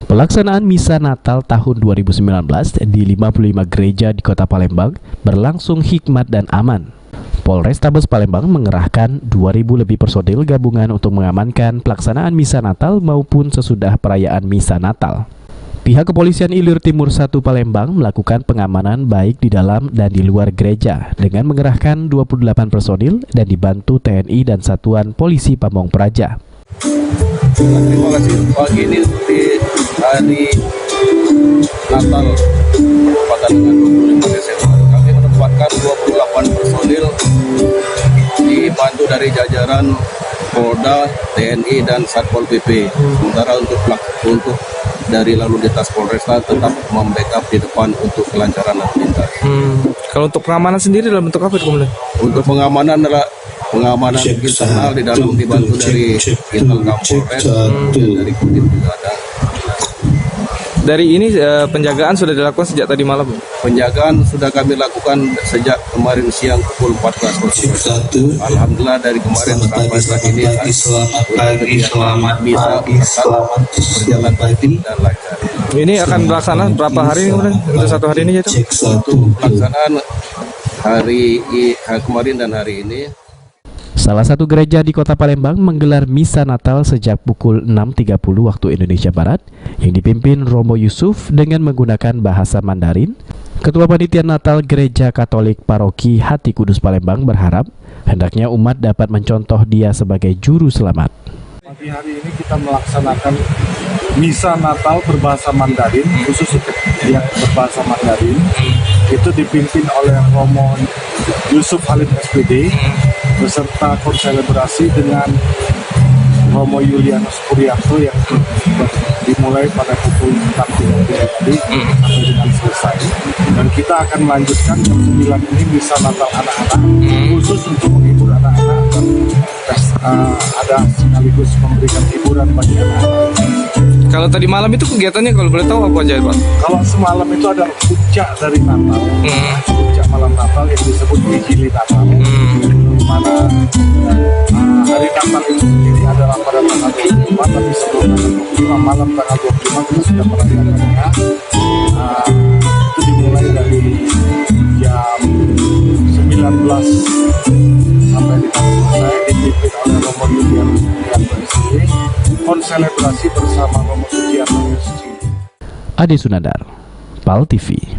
Pelaksanaan Misa Natal tahun 2019 di 55 gereja di Kota Palembang berlangsung hikmat dan aman. Polrestabes Palembang mengerahkan 2.000 lebih personil gabungan untuk mengamankan pelaksanaan Misa Natal maupun sesudah perayaan Misa Natal. Pihak Kepolisian Ilir Timur 1 Palembang melakukan pengamanan baik di dalam dan di luar gereja dengan mengerahkan 28 personil dan dibantu TNI dan Satuan Polisi Pamong Praja. Terima kasih pagi ini di hari Natal bertepatan dengan 25 Desember. Kami menempatkan 28 personil dibantu dari jajaran Polda, TNI dan Satpol PP. Sementara untuk dari lalu lintas Polresta tetap membackup di depan untuk kelancaran lalu lintas. Kalau untuk pengamanan sendiri dalam bentuk apa itu kemudian? Untuk pengamanan adalah pengamanan internal di dalam dibantu dari internal Kapolres dan dari Kodim juga ada. Dari ini penjagaan sudah dilakukan sejak tadi malam? Penjagaan sudah kami lakukan sejak kemarin siang pukul 14.00. Alhamdulillah dari kemarin sampai saat ini selamat berjalan tertib dan lancar. Ini akan dilaksanakan berapa hari kemudian? Untuk satu hari ini itu? Untuk pelaksanaan hari kemarin dan hari ini. Salah satu gereja di Kota Palembang menggelar Misa Natal sejak pukul 6.30 waktu Indonesia Barat yang dipimpin Romo Yusuf dengan menggunakan bahasa Mandarin. Ketua Panitia Natal Gereja Katolik Paroki Hati Kudus Palembang berharap hendaknya umat dapat mencontoh dia sebagai juru selamat. Pagi hari ini kita melaksanakan Misa Natal berbahasa Mandarin, khusus untuk yang berbahasa Mandarin. Itu dipimpin oleh Romo Yusuf Halim SPD beserta konselebrasi dengan Romo Yulianus Puryanto yang dimulai pada pukul 6.30 tadi sampai dengan selesai. Dan kita akan melanjutkan jam 9 ini Misa Natal anak-anak, khusus untuk menghibur anak-anak dan ada sekaligus memberikan hiburan bagi anak-anak. Kalau tadi malam itu kegiatannya kalau boleh tahu apa aja Pak? Kalau semalam itu adalah puncak dari Natal, puncak malam Natal yang disebut Vigili Natal, di mana hari Natal itu sendiri adalah pada tanggal 25, tapi sebelum tanggal 25 malam tanggal 25 kita sudah merayakannya. Itu dimulai dari jam 19 sampai dengan selesai, dipimpin oleh Romo Yulianus Puryanto SC, konselebrasi bersama Romo Sujiarto SC. Ade Sunandar, PAL TV.